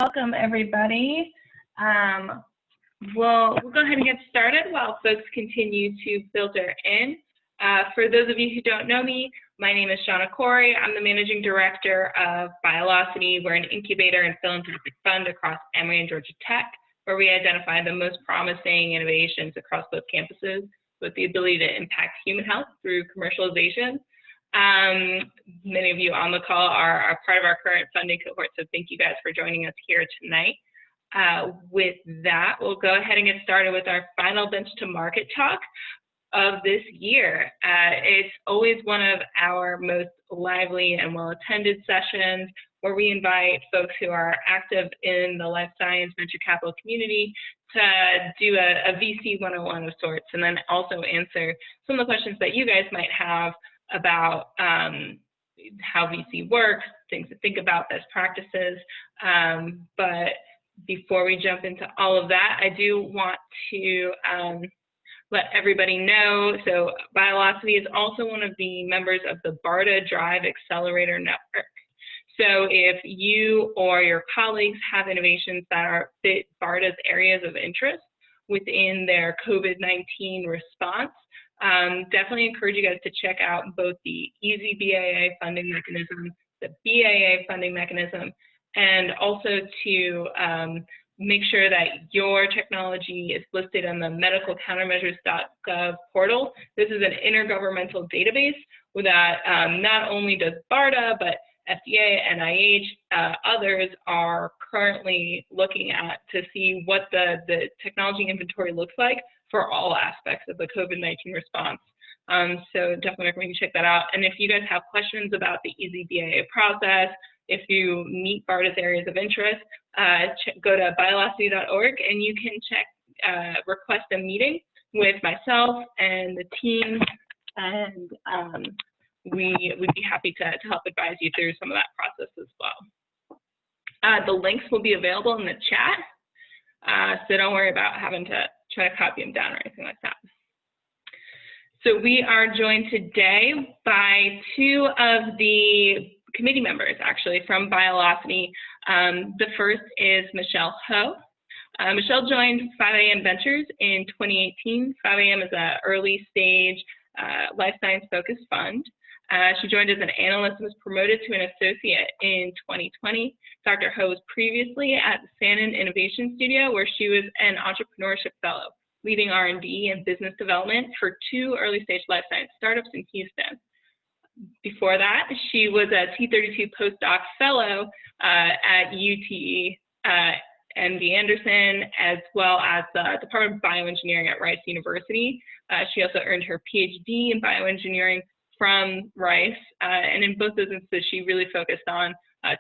Welcome, everybody. We'll go ahead and get started while folks continue to filter in. For those of you who don't know me, my name is Shauna Corey. I'm the Managing Director of Locality. We're an incubator and philanthropic fund across Emory and Georgia Tech, where we identify the most promising innovations across both campuses with the ability to impact human health through commercialization. Many of you on the call are part of our current funding cohort, so thank you guys for joining us here tonight. With that, we'll go ahead and get started with our final Bench2Market talk of this year. It's always one of our most lively and well-attended sessions where we invite folks who are active in the life science venture capital community to do a VC 101 of sorts, and then also answer some of the questions that you guys might have about how VC works, things to think about, best practices. But before we jump into all of that, I do want to let everybody know, so Biolocity is also one of the members of the BARDA Drive Accelerator Network. So if you or your colleagues have innovations that fit BARDA's areas of interest within their COVID-19 response, definitely encourage you guys to check out both the Easy BAA funding mechanism, the BAA funding mechanism, and also to make sure that your technology is listed on the medicalcountermeasures.gov portal. This is an intergovernmental database that not only does BARDA, but FDA, NIH, others are currently looking at to see what the technology inventory looks like for all aspects of the COVID-19 response. So definitely recommend you check that out. And if you guys have questions about the Easy BAA process, if you meet BARDA's areas of interest, go to biolocity.org and you can check, request a meeting with myself and the team, and we'd be happy to help advise you through some of that process as well. The links will be available in the chat, so don't worry about having to try to copy them down or anything like that. So we are joined today by two of the committee members, actually, from Biolocity. The first is Michelle Ho. Michelle joined 5AM Ventures in 2018. 5AM is an early stage life science focused fund. She joined as an analyst and was promoted to an associate in 2020. Dr. Ho was previously at Sannon Innovation Studio, where she was an entrepreneurship fellow, leading R&D and business development for 2 early stage life science startups in Houston. Before that, she was a T32 postdoc fellow at UT MD Anderson, as well as the Department of Bioengineering at Rice University. She also earned her PhD in bioengineering from Rice, and in both those instances, she really focused on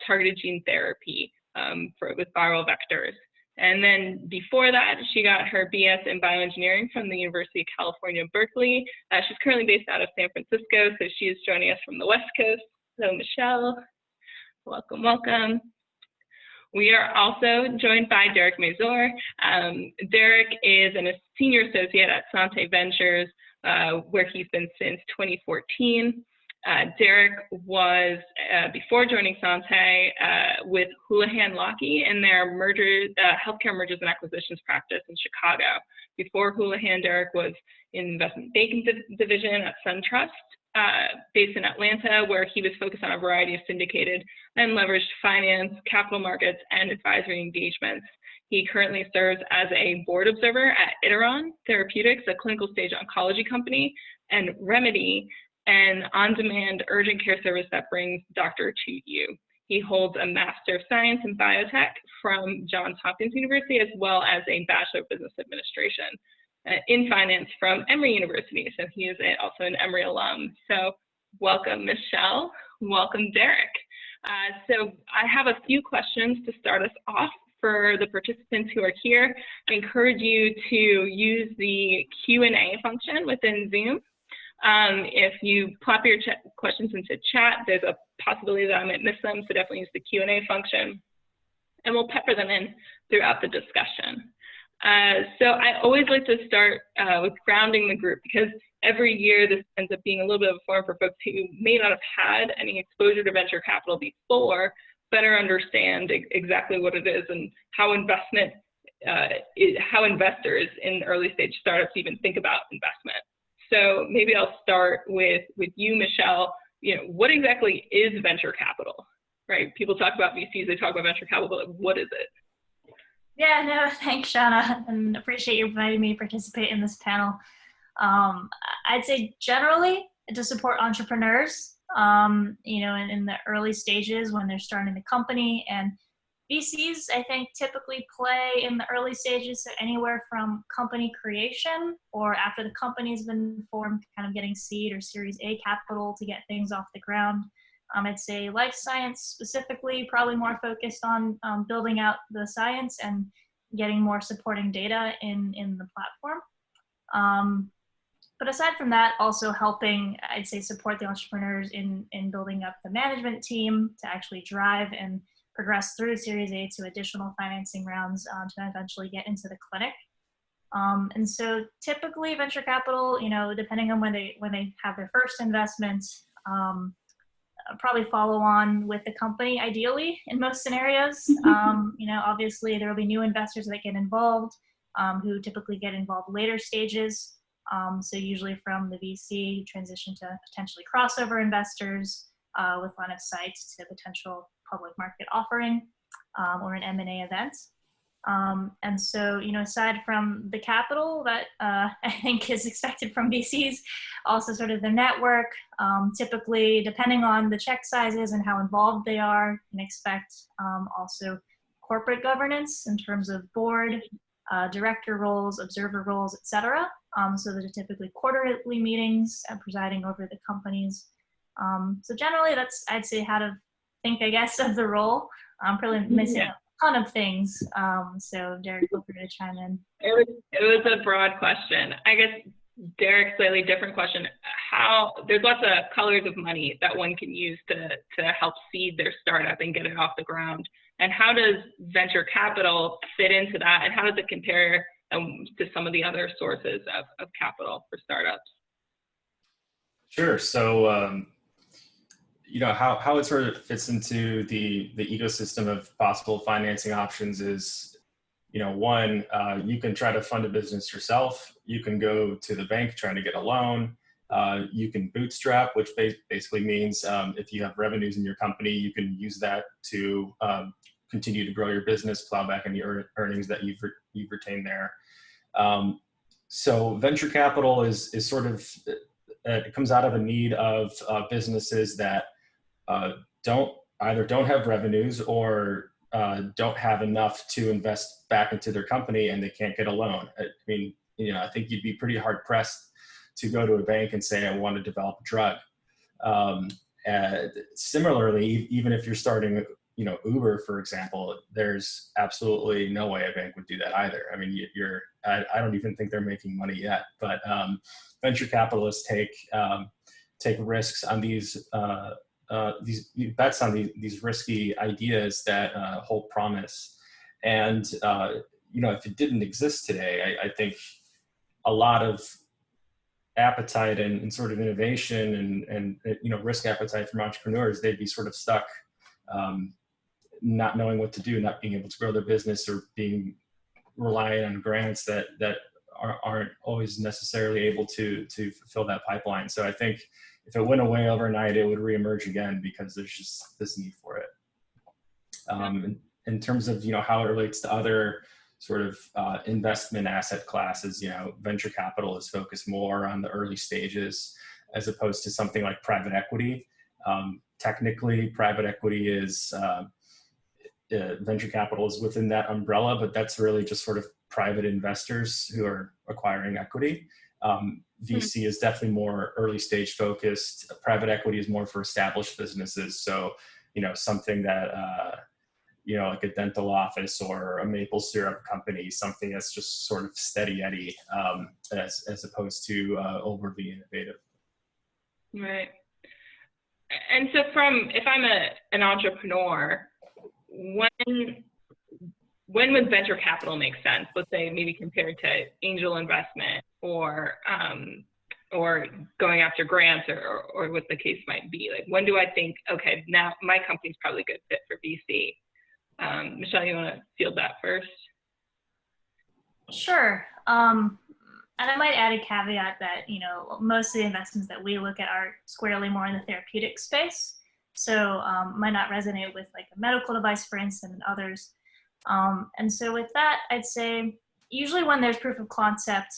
targeted gene therapy with viral vectors. And then before that, she got her BS in bioengineering from the University of California, Berkeley. She's currently based out of San Francisco, so she is joining us from the West Coast. So Michelle, welcome, welcome. We are also joined by Derek Mazur. Derek is a senior associate at Sante Ventures, where he's been since 2014. Derek was, before joining Sante, with Houlihan Lokey in their healthcare mergers and acquisitions practice in Chicago. Before Houlihan, Derek was in investment banking division at SunTrust, based in Atlanta, where he was focused on a variety of syndicated and leveraged finance, capital markets, and advisory engagements. He currently serves as a board observer at Iteron Therapeutics, a clinical stage oncology company, and Remedy, an on-demand urgent care service that brings doctor to you. He holds a Master of Science in Biotech from Johns Hopkins University, as well as a Bachelor of Business Administration in Finance from Emory University. So he is also an Emory alum. So welcome, Michelle. Welcome, Derek. So I have a few questions to start us off. For the participants who are here, I encourage you to use the Q&A function within Zoom. If you plop your questions into chat, there's a possibility that I might miss them, so definitely use the Q&A function, and we'll pepper them in throughout the discussion. So I always like to start with grounding the group, because every year this ends up being a little bit of a forum for folks who may not have had any exposure to venture capital before, better understand exactly what it is and how how investors in early stage startups even think about investment. So maybe I'll start with you, Michelle. What exactly is venture capital, right? People talk about VCs, they talk about venture capital, but what is it? Yeah, no, thanks, Shauna, and appreciate you inviting me to participate in this panel. I'd say generally to support entrepreneurs, in the early stages when they're starting the company. And VCs, I think, typically play in the early stages, so anywhere from company creation or after the company's been formed, kind of getting seed or Series A capital to get things off the ground. I'd say life science specifically, probably more focused on building out the science and getting more supporting data in the platform. But aside from that, also helping, I'd say, support the entrepreneurs in building up the management team to actually drive and progress through Series A to additional financing rounds to eventually get into the clinic. And so typically venture capital, depending on when they have their first investment, probably follow on with the company, ideally, in most scenarios. Obviously there will be new investors that get involved, who typically get involved later stages. So usually from the VC transition to potentially crossover investors with line of sight to potential public market offering or an M&A event. And so, aside from the capital that I think is expected from VCs, also sort of the network, typically depending on the check sizes and how involved they are, you can expect also corporate governance in terms of board, director roles, observer roles, etc. So those are typically quarterly meetings presiding over the companies. So generally that's, I'd say, how to think, I guess, of the role. I'm probably missing a ton of things. So Derek, feel free to chime in. It was a broad question. I guess, Derek, slightly different question. There's lots of colors of money that one can use to help seed their startup and get it off the ground. And how does venture capital fit into that? And how does it compare to some of the other sources of capital for startups? Sure. So, how it sort of fits into the ecosystem of possible financing options is, one, you can try to fund a business yourself. You can go to the bank trying to get a loan. You can bootstrap, which basically means if you have revenues in your company, you can use that to continue to grow your business, plow back any earnings that you've retained there. So venture capital is sort of, it comes out of a need of businesses that don't have revenues or don't have enough to invest back into their company and they can't get a loan. I mean, I think you'd be pretty hard pressed to go to a bank and say, I want to develop a drug. Similarly, even if you're starting, Uber, for example, there's absolutely no way a bank would do that either. I mean, I don't even think they're making money yet, but venture capitalists take risks on these bets on these risky ideas that hold promise. And, if it didn't exist today, I think a lot of appetite and sort of innovation and risk appetite from entrepreneurs, they'd be sort of stuck not knowing what to do, not being able to grow their business or being reliant on grants that aren't always necessarily able to fulfill that pipeline. So I think if it went away overnight, it would reemerge again because there's just this need for it. In terms of, how it relates to other sort of investment asset classes, venture capital is focused more on the early stages as opposed to something like private equity. Technically, private equity is, venture capital is within that umbrella, but that's really just sort of private investors who are acquiring equity. VC is definitely more early stage focused. Private equity is more for established businesses. So, something that, like a dental office or a maple syrup company, something that's just sort of steady Eddie, as opposed to overly innovative. Right. And so if I'm an entrepreneur, when would venture capital make sense? Let's say maybe compared to angel investment or or going after grants or what the case might be? Like, when do I think, okay, now my company's probably a good fit for VC? Michelle, you want to field that first? Sure. And I might add a caveat that, most of the investments that we look at are squarely more in the therapeutic space. So might not resonate with like a medical device, for instance, and others. And so with that, I'd say usually when there's proof of concept,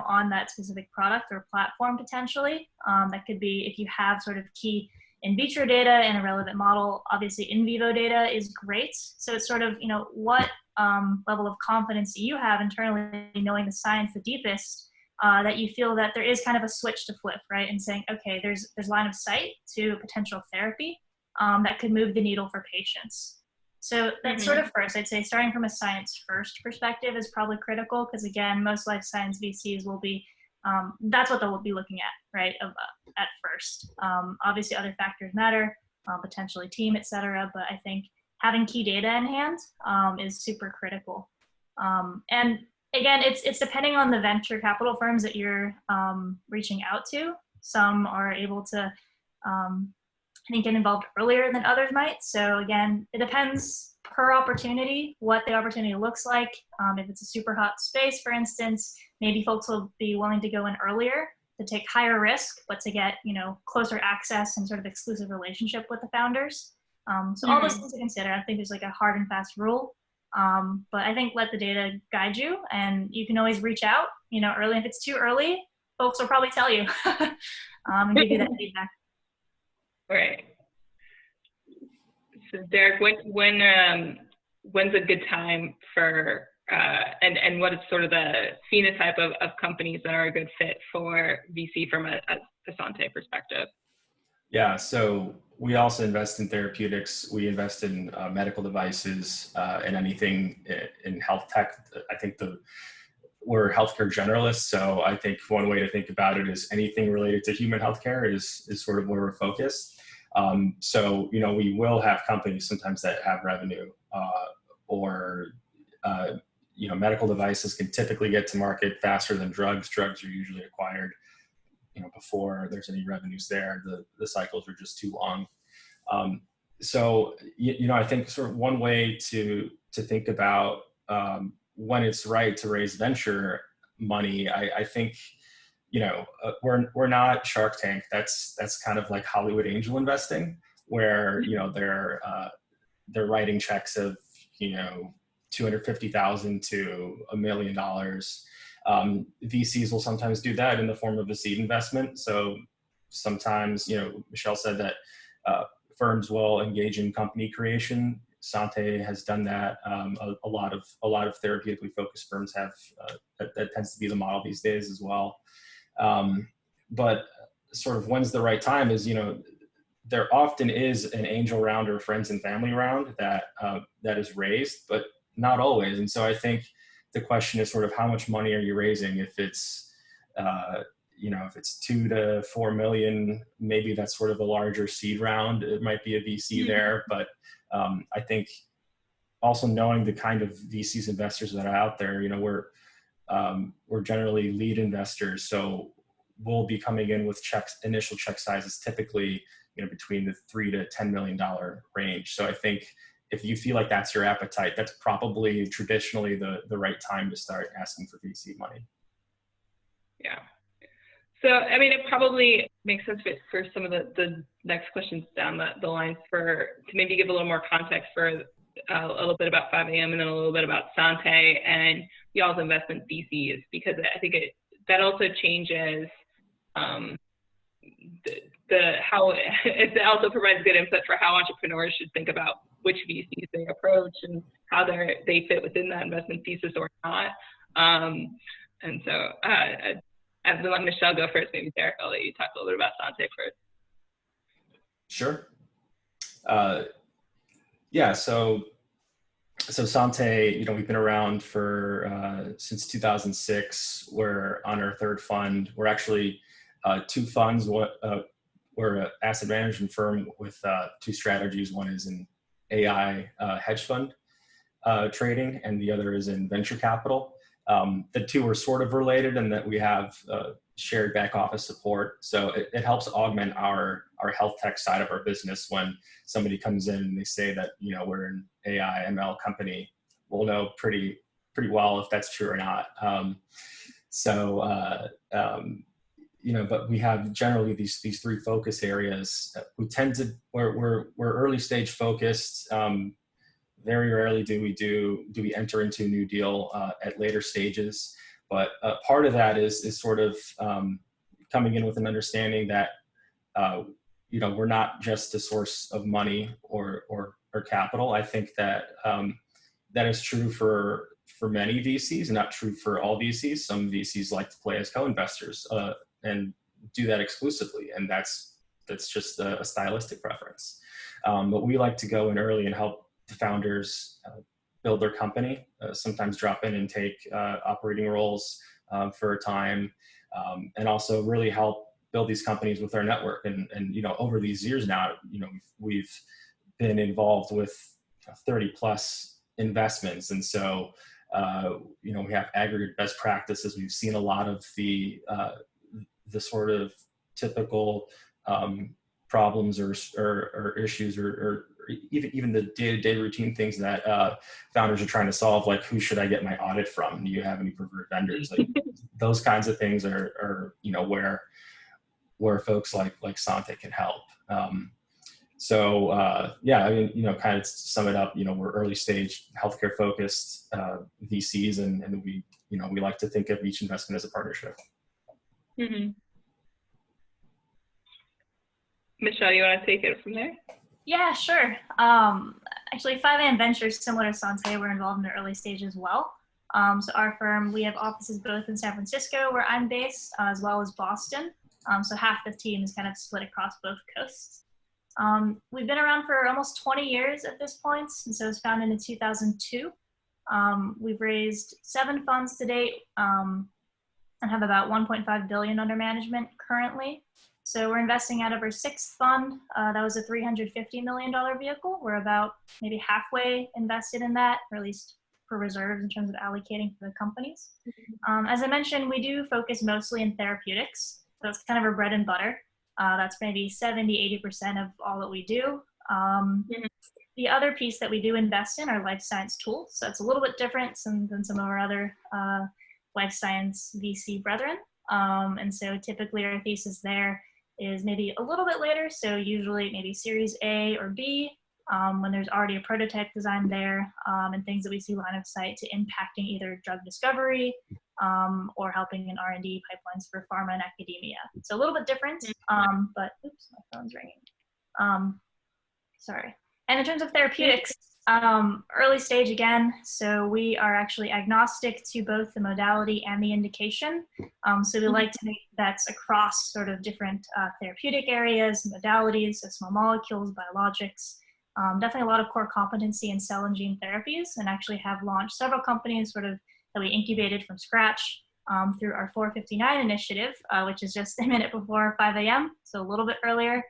on that specific product or platform potentially, that could be if you have sort of key in vitro data and a relevant model. Obviously in vivo data is great. So it's sort of, what level of confidence do you have internally knowing the science the deepest, that you feel that there is kind of a switch to flip, right? And saying, okay, there's line of sight to potential therapy that could move the needle for patients. So that's sort of first, I'd say starting from a science first perspective is probably critical, because again, most life science VCs will be, that's what they'll be looking at, right, at first. Obviously other factors matter, potentially team, et cetera, but I think having key data in hand is super critical. And again, it's depending on the venture capital firms that you're reaching out to. Some are able to, I think, get involved earlier than others might. So again, it depends per opportunity, what the opportunity looks like. If it's a super hot space, for instance, maybe folks will be willing to go in earlier to take higher risk, but to get, closer access and sort of exclusive relationship with the founders. So all those things to consider. I think there's like a hard and fast rule. But I think let the data guide you, and you can always reach out, early. If it's too early, folks will probably tell you and give you that feedback. Right. So Derek, when's a good time for, and what is sort of the phenotype of companies that are a good fit for VC from a Sante perspective? Yeah, so we also invest in therapeutics. We invest in medical devices and anything in health tech. I think we're healthcare generalists, so I think one way to think about it is anything related to human healthcare is sort of where we're focused. So, we will have companies sometimes that have revenue or medical devices can typically get to market faster than drugs. Drugs are usually acquired before there's any revenues there. The cycles are just too long. So, I think sort of one way to think about when it's right to raise venture money, I think, we're not Shark Tank. That's kind of like Hollywood angel investing, where, they're writing checks of, $250,000 to $1 million. VCs will sometimes do that in the form of a seed investment. So sometimes, Michelle said that firms will engage in company creation. Sante has done that. A lot of therapeutically focused firms have that tends to be the model these days as well. But sort of when's the right time is, there often is an angel round or friends and family round that is raised, but not always. And so I think the question is sort of how much money are you raising? If it's, if it's 2 to 4 million, maybe that's sort of a larger seed round. It might be a VC there, but I think also knowing the kind of VCs investors that are out there, we're generally lead investors. So we'll be coming in with initial check sizes, typically, between the $3 to $10 million range. So I think if you feel like that's your appetite, that's probably traditionally the right time to start asking for VC money. Yeah. So, I mean, it probably makes sense for some of the next questions down the line to maybe give a little more context for a little bit about 5 a.m. and then a little bit about Sante and y'all's investment theses, because I think that also changes it also provides good insight for how entrepreneurs should think about which VCs they approach and how they fit within that investment thesis or not. And so I'm going to let Michelle go first. Maybe Derek, I'll let you talk a little bit about Sante first. Sure. Yeah, so Sante, we've been around for since 2006. We're on our third fund. We're actually 2 funds. We're an asset management firm with 2 strategies. One is in AI hedge fund trading, and the other is in venture capital. The 2 are sort of related in that we have shared back office support. So it helps augment our health tech side of our business. When somebody comes in and they say that, we're an AI ML company, we'll know pretty well if that's true or not. But we have generally these three focus areas. We're early stage focused. Very rarely do we enter into a new deal at later stages. But part of that is sort of coming in with an understanding that we're not just a source of money or capital. I think that that is true for many VCs, not true for all VCs. Some VCs like to play as co-investors and do that exclusively, and that's just a stylistic preference. But we like to go in early and help the founders build their company, sometimes drop in and take operating roles for a time, and also really help build these companies with our network. And over these years now, we've been involved with 30 plus investments, and so we have aggregate best practices. We've seen a lot of the sort of typical problems or issues or even the day-to-day routine things that founders are trying to solve, like who should I get my audit from? Do you have any preferred vendors? Like those kinds of things are where folks like Sante can help. Kind of to sum it up, we're early stage healthcare focused VCs, and we like to think of each investment as a partnership. Mm-hmm. Michelle, you want to take it from there? Yeah, sure. Actually, 5AM Ventures, similar to Sante, we're involved in the early stage as well. So our firm, we have offices both in San Francisco, where I'm based, as well as Boston. So half the team is kind of split across both coasts. We've been around for almost 20 years at this point, and so it was founded in 2002. We've raised 7 funds to date and have about 1.5 billion under management currently. So we're investing out of our 6th fund. That was a $350 million vehicle. We're about maybe halfway invested in that, or at least for reserves in terms of allocating for the companies. As I mentioned, we do focus mostly in therapeutics. So it's kind of our bread and butter. That's maybe 70–80% of all that we do. The other piece that we do invest in are life science tools. So it's a little bit different than some of our other life science VC brethren. And so typically our thesis there is maybe a little bit later. So usually maybe Series A or B, when there's already a prototype design there, and things that we see line of sight to impacting either drug discovery or helping in R&D pipelines for pharma and academia. So a little bit different, but oops, my phone's ringing. Sorry. And in terms of therapeutics, early stage again, so we are actually agnostic to both the modality and the indication. So we like to make bets across sort of different therapeutic areas, modalities, so small molecules, biologics. Definitely a lot of core competency in cell and gene therapies, and actually have launched several companies sort of that we incubated from scratch through our 459 initiative, which is just a minute before 5 a.m., so a little bit earlier.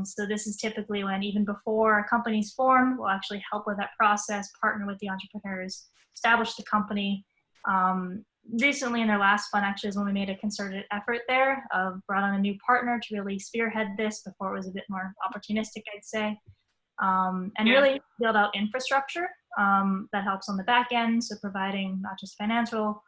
So this is typically when, even before companies form, we'll actually help with that process, partner with the entrepreneurs, establish the company. Recently in their last fund actually is when we made a concerted effort there, brought on a new partner to really spearhead this before it was a bit more opportunistic, I'd say. And really build out infrastructure that helps on the back end, so providing not just financial,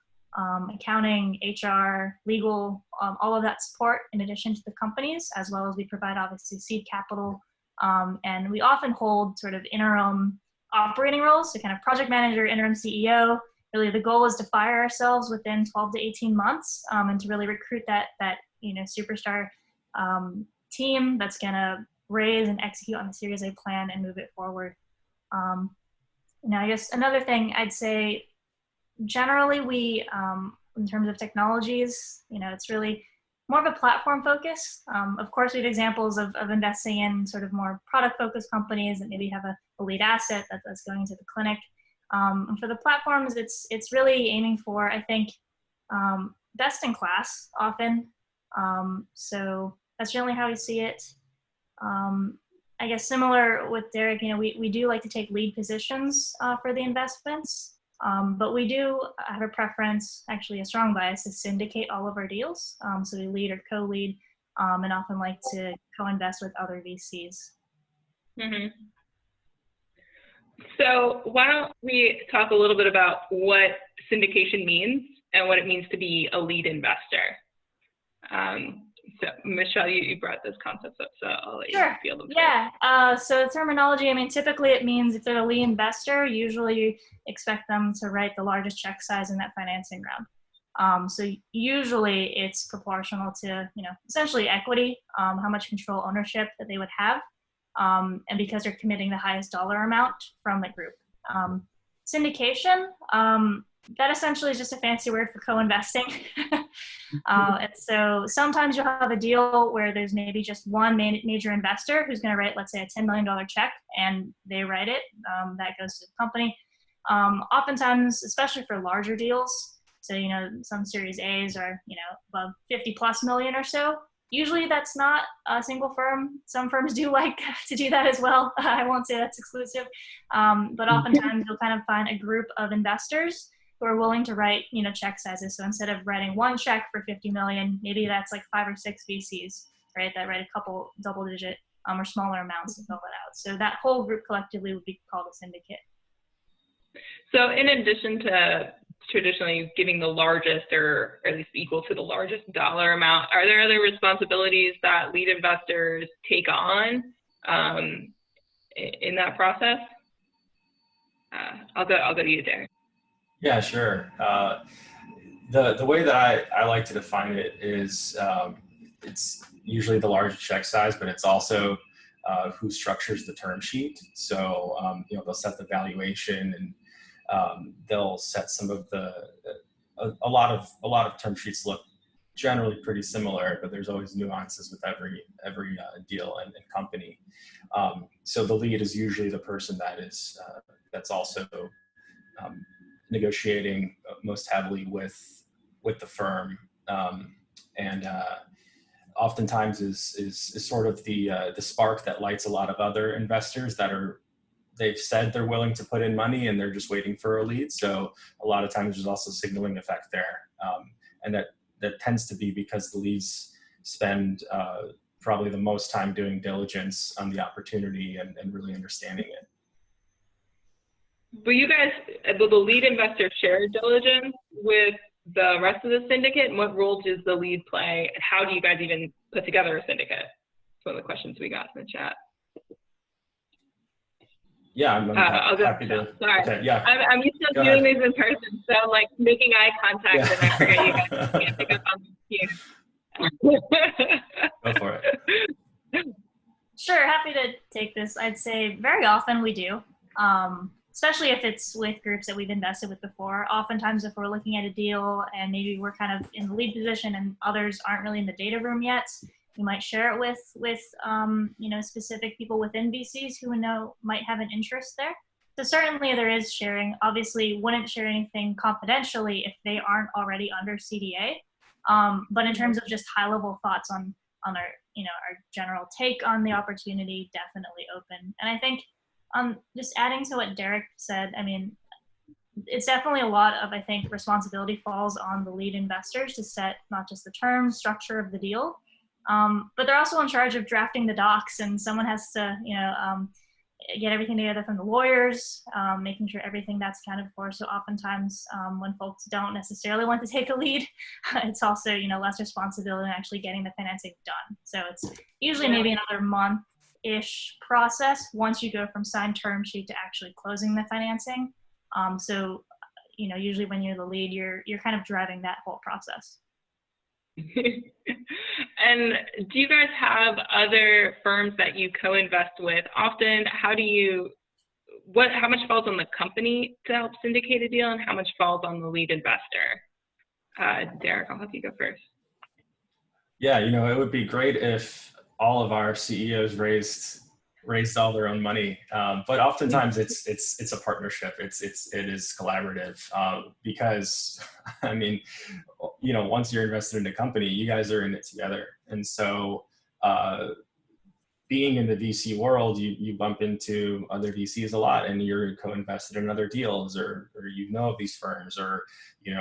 accounting, HR, legal, all of that support in addition to the companies, as well as we provide obviously seed capital. And we often hold sort of interim operating roles, so kind of project manager, interim CEO. Really the goal is to fire ourselves within 12 to 18 months and to really recruit that superstar team that's gonna raise and execute on the Series A plan and move it forward. Now, I guess another thing I'd say, generally we, in terms of technologies, it's really more of a platform focus. Of course, we have examples of investing in sort of more product-focused companies that maybe have a lead asset that's going to the clinic. And for the platforms, it's really aiming for, I think, best in class often. So that's generally how we see it. I guess similar with Derek, we do like to take lead positions for the investments. But we do have a preference, actually a strong bias, to syndicate all of our deals. So we lead or co-lead, and often like to co-invest with other VCs. Mm-hmm. So why don't we talk a little bit about what syndication means and what it means to be a lead investor. So Michelle, you brought those concepts up, so I'll let you field them. Yeah, so the terminology, I mean, typically it means if they're a lead investor, usually you expect them to write the largest check size in that financing round. So usually it's proportional to, essentially equity, how much control ownership that they would have, and because they're committing the highest dollar amount from the group. Syndication, that essentially is just a fancy word for co-investing. And so sometimes you'll have a deal where there's maybe just one major investor who's going to write, let's say, a $10 million check, and they write it. That goes to the company. Oftentimes, especially for larger deals, so, some Series A's are, above 50 plus million or so. Usually that's not a single firm. Some firms do like to do that as well. I won't say that's exclusive. But oftentimes you'll kind of find a group of investors who are willing to write, check sizes. So instead of writing one check for 50 million, maybe that's like 5 or 6 VCs, right, that write a couple double-digit or smaller amounts to fill it out. So that whole group collectively would be called a syndicate. So in addition to traditionally giving the largest, or at least equal to the largest dollar amount, are there other responsibilities that lead investors take on in that process? I'll go to you, Derek. Yeah, sure. The way that I like to define it is it's usually the largest check size, but it's also who structures the term sheet. So they'll set the valuation, and they'll set some of a lot of term sheets look generally pretty similar, but there's always nuances with every deal and company. So the lead is usually the person that is that's also negotiating most heavily with the firm, and oftentimes is sort of the spark that lights a lot of other investors they've said they're willing to put in money and they're just waiting for a lead. So a lot of times there's also signaling effect there, and that tends to be because the leads spend probably the most time doing diligence on the opportunity and really understanding it. But you guys, will the lead investor share diligence with the rest of the syndicate? And what role does the lead play? And how do you guys even put together a syndicate? That's one of the questions we got in the chat. Yeah, I'm happy to. Sorry. Okay, yeah. I'm used to doing these in person, so I'm like making eye contact, and I forget you guys can't pick up on the cue. Go for it. Sure, happy to take this. I'd say very often we do. Especially if it's with groups that we've invested with before. Oftentimes if we're looking at a deal and maybe we're kind of in the lead position and others aren't really in the data room yet, we might share it with specific people within VCs who we know might have an interest there. So certainly there is sharing. Obviously wouldn't share anything confidentially if they aren't already under CDA. But in terms of just high level thoughts on our, our general take on the opportunity, definitely open. And I think just adding to what Derek said, I mean, it's definitely a lot of, I think, responsibility falls on the lead investors to set not just the terms, structure of the deal, but they're also in charge of drafting the docs, and someone has to, get everything together from the lawyers, making sure everything that's accounted for. So oftentimes when folks don't necessarily want to take a lead, it's also, less responsibility in actually getting the financing done. So it's usually maybe another month-ish process once you go from signed term sheet to actually closing the financing. So, usually when you're the lead, you're kind of driving that whole process. And do you guys have other firms that you co-invest with? Often, how much falls on the company to help syndicate a deal, and how much falls on the lead investor? Derek, I'll have you go first. Yeah, it would be great if all of our CEOs raised all their own money, but oftentimes it's a partnership. It is collaborative, because I mean, once you're invested in a company, you guys are in it together, and so being in the VC world, you bump into other VCs a lot, and you're co-invested in other deals, or you know of these firms, or you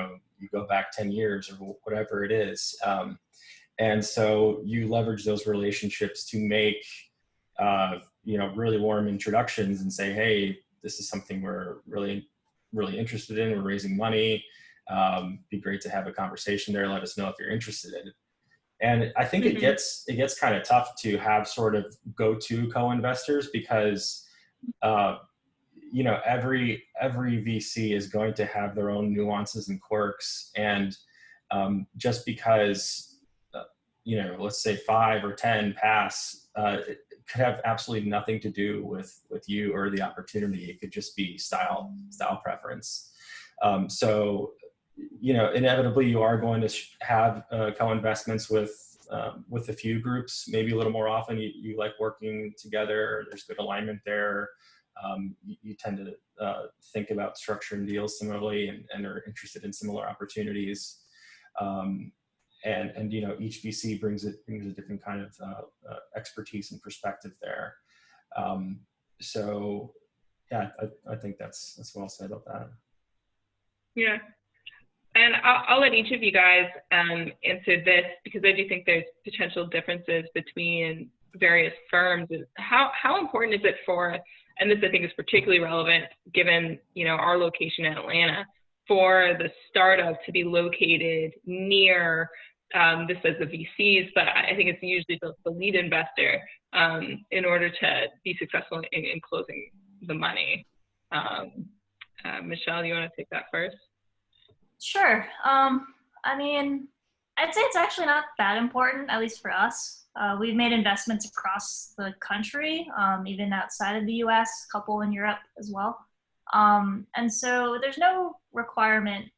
go back 10 years or whatever it is. And so you leverage those relationships to make really warm introductions and say, hey, this is something we're really, really interested in. We're raising money. Be great to have a conversation there. Let us know if you're interested in it. And I think it gets kind of tough to have sort of go-to co-investors, because every VC is going to have their own nuances and quirks, and just because let's say 5 or 10 pass, it could have absolutely nothing to do with you or the opportunity. It could just be style preference. So inevitably you are going to have co-investments with a few groups, maybe a little more often. You like working together. There's good alignment there. You tend to think about structuring deals similarly, and are interested in similar opportunities. And each VC brings a different kind of expertise and perspective there. So yeah, I think that's well said about that. Yeah. And I'll let each of you guys answer this, because I do think there's potential differences between various firms. How important is it for, and this I think is particularly relevant given our location in Atlanta, for the startup to be located near, this says the VCs, but I think it's usually the lead investor in order to be successful in closing the money. Michelle, you want to take that first? Sure. I mean, I'd say it's actually not that important, at least for us. We've made investments across the country, even outside of the US, a couple in Europe as well. And so there's no requirement.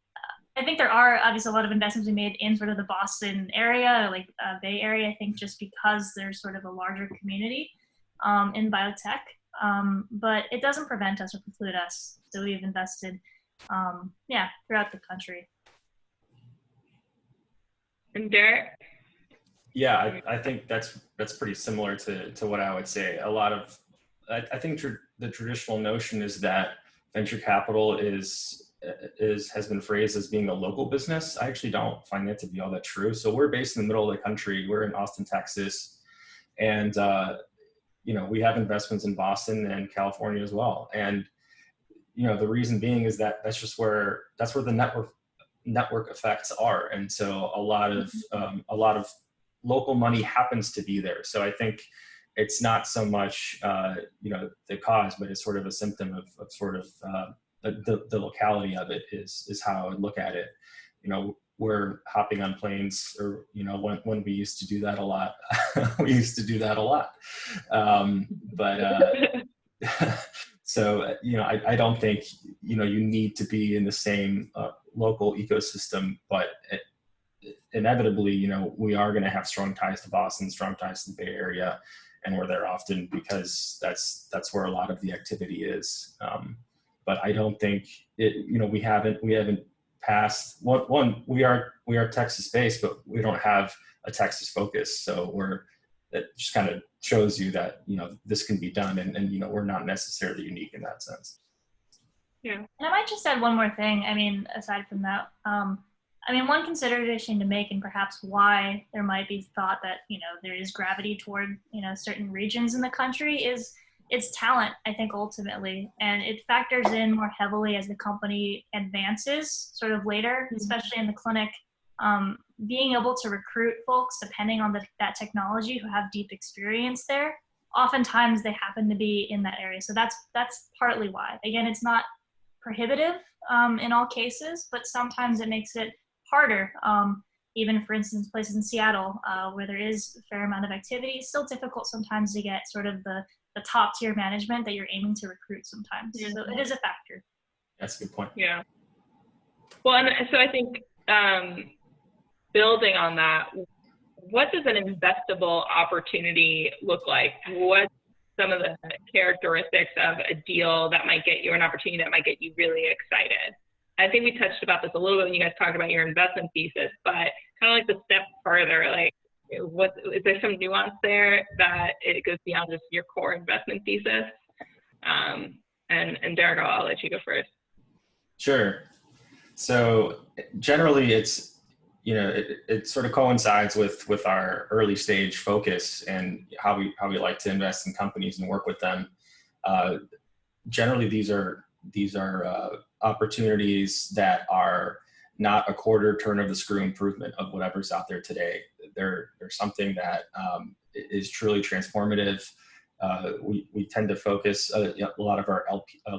I think there are obviously a lot of investments we made in sort of the Boston area, like Bay Area, I think, just because there's sort of a larger community in biotech. But it doesn't prevent us or preclude us. So we've invested throughout the country. And Derek? Yeah, I think that's pretty similar to what I would say. A lot of, I think the traditional notion is that venture capital has been phrased as being a local business. I actually don't find that to be all that true. So we're based in the middle of the country. We're in Austin, Texas, and we have investments in Boston and California as well. And the reason being is that that's where the network effects are. And so a lot of local money happens to be there. So I think it's not so much the cause, but it's sort of a symptom of sort of the locality of it is how I would look at it. We're hopping on planes, or when we used to do that a lot. We used to do that a lot. So, I don't think, you need to be in the same local ecosystem, but inevitably, we are going to have strong ties to Boston, strong ties to the Bay Area, and we're there often because that's where a lot of the activity is. But I don't think we haven't passed one. We are Texas based, but we don't have a Texas focus. So it just kind of shows you that, this can be done, and we're not necessarily unique in that sense. Yeah. And I might just add one more thing. I mean, aside from that, one consideration to make, and perhaps why there might be thought that, there is gravity toward, certain regions in the country, is it's talent, I think, ultimately. And it factors in more heavily as the company advances sort of later, especially in the clinic. Being able to recruit folks depending on that technology who have deep experience there, oftentimes they happen to be in that area. So that's partly why. Again, it's not prohibitive in all cases, but sometimes it makes it harder. Even, for instance, places in Seattle where there is a fair amount of activity, it's still difficult sometimes to get sort of the top tier management that you're aiming to recruit sometimes. Yeah. So it is a factor. That's a good point. Yeah. Well, and so I think building on that, what does an investable opportunity look like? What's some of the characteristics of a deal that might get you, an opportunity that might get you really excited? I think we touched about this a little bit when you guys talked about your investment thesis, but kind of like the step further, like what is there some nuance there that it goes beyond just your core investment thesis? And Derek, I'll let you go first. Sure. So generally, it's, you know, it sort of coincides with our early stage focus and how we like to invest in companies and work with them. Generally, these are opportunities that are not a quarter turn of the screw improvement of whatever's out there today. They're something that is truly transformative. We tend to focus, a lot of our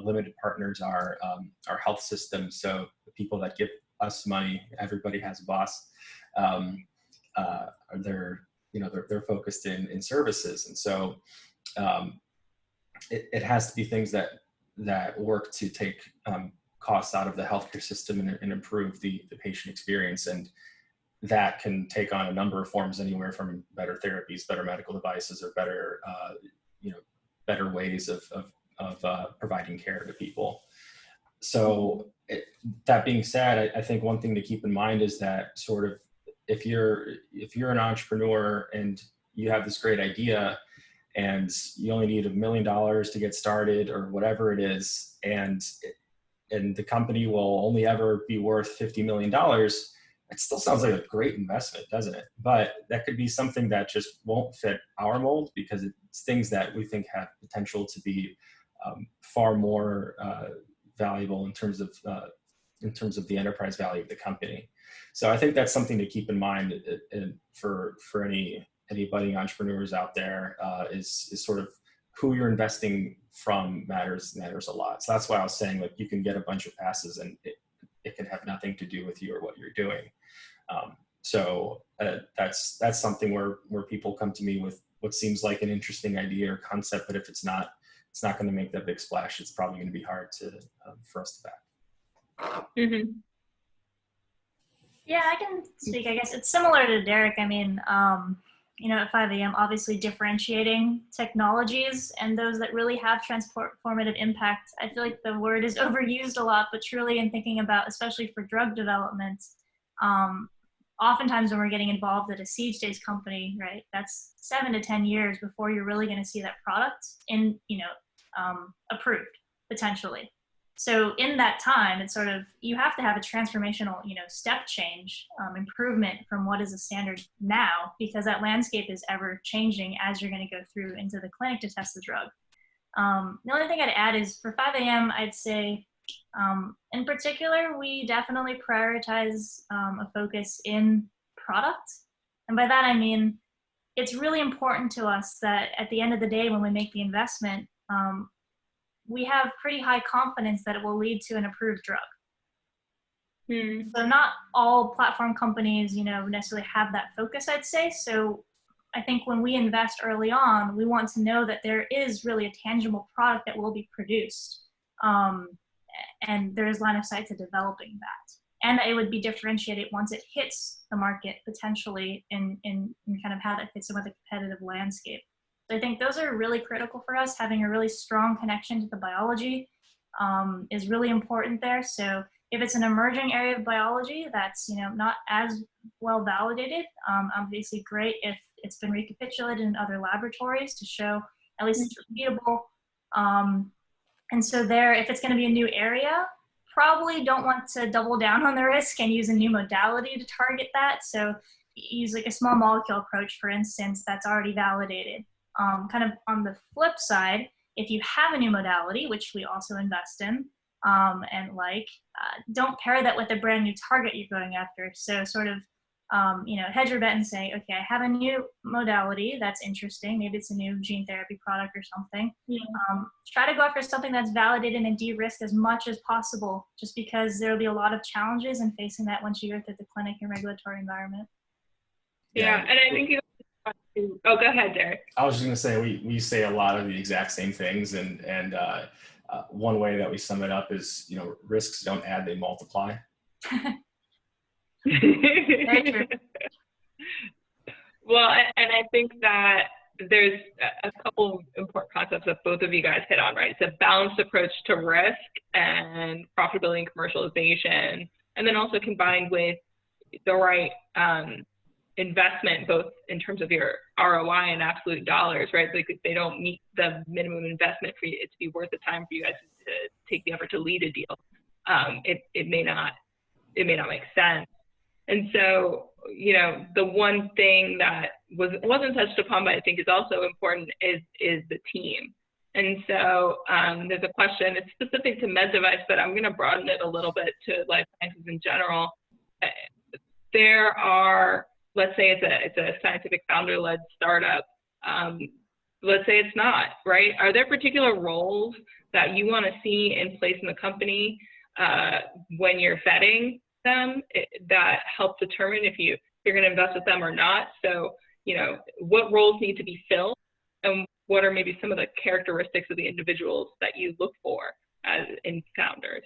limited partners are health systems. So the people that give us money, everybody has a boss. They're focused in services. And so it has to be things that work to take costs out of the healthcare system and improve the patient experience. And that can take on a number of forms, anywhere from better therapies, better medical devices, or better better ways of providing care to people. So that being said, I think one thing to keep in mind is that sort of if you're an entrepreneur and you have this great idea and you only need $1 million to get started or whatever it is, and the company will only ever be worth $50 million, it still sounds like a great investment, doesn't it? But that could be something that just won't fit our mold, because it's things that we think have potential to be far more valuable in terms of the enterprise value of the company. So I think that's something to keep in mind for any budding entrepreneurs out there, is sort of who you're investing from matters a lot. So that's why I was saying, like, you can get a bunch of passes and it can have nothing to do with you or what you're doing. So that's something where people come to me with what seems like an interesting idea or concept, but if it's not going to make that big splash, it's probably going to be hard for us to back. Mm-hmm. Yeah, I can speak. I guess it's similar to Derek. I mean, at 5AM, obviously differentiating technologies and those that really have transformative impact. I feel like the word is overused a lot, but truly in thinking about, especially for drug development, oftentimes when we're getting involved at a seed stage company, right, that's 7 to 10 years before you're really going to see that product approved, potentially. So in that time, it's sort of, you have to have a transformational, step change, improvement from what is a standard now, because that landscape is ever changing as you're going to go through into the clinic to test the drug. The only thing I'd add is for 5AM, I'd say, in particular, we definitely prioritize a focus in product. And by that, I mean, it's really important to us that at the end of the day, when we make the investment, we have pretty high confidence that it will lead to an approved drug. So not all platform companies, necessarily have that focus, I'd say. So I think when we invest early on, we want to know that there is really a tangible product that will be produced. And there's line of sight to developing that. And that it would be differentiated once it hits the market, potentially in kind of how that fits in with the competitive landscape. So I think those are really critical for us. Having a really strong connection to the biology is really important there. So if it's an emerging area of biology that's not as well validated, obviously great if it's been recapitulated in other laboratories to show at least it's repeatable. And so there, if it's going to be a new area, probably don't want to double down on the risk and use a new modality to target that. So use like a small molecule approach, for instance, that's already validated. Kind of on the flip side, if you have a new modality, which we also invest in, don't pair that with a brand new target you're going after. So sort of, hedge your bet and say, okay, I have a new modality that's interesting. Maybe it's a new gene therapy product or something. Yeah. Try to go after something that's validated and de-risked as much as possible, just because there'll be a lot of challenges in facing that once you go through the clinic and regulatory environment. Yeah, and I think go ahead, Derek. I was just going to say, we say a lot of the exact same things, and one way that we sum it up is, risks don't add, they multiply. Very true. Well, and I think that there's a couple of important concepts that both of you guys hit on, right? It's a balanced approach to risk and profitability and commercialization, and then also combined with the right investment, both in terms of your ROI and absolute dollars, right? Like if they don't meet the minimum investment for it to be worth the time for you guys to take the effort to lead a deal, it may not make sense. And so, you know, the one thing that wasn't touched upon, but I think is also important is the team. And so there's a question, it's specific to med device, but I'm going to broaden it a little bit to life sciences in general. There are, let's say it's a scientific founder-led startup. Let's say it's not, right? Are there particular roles that you want to see in place in the company when you're vetting them that help determine if you're going to invest with them or not? So, you know, what roles need to be filled, and what are maybe some of the characteristics of the individuals that you look for in founders?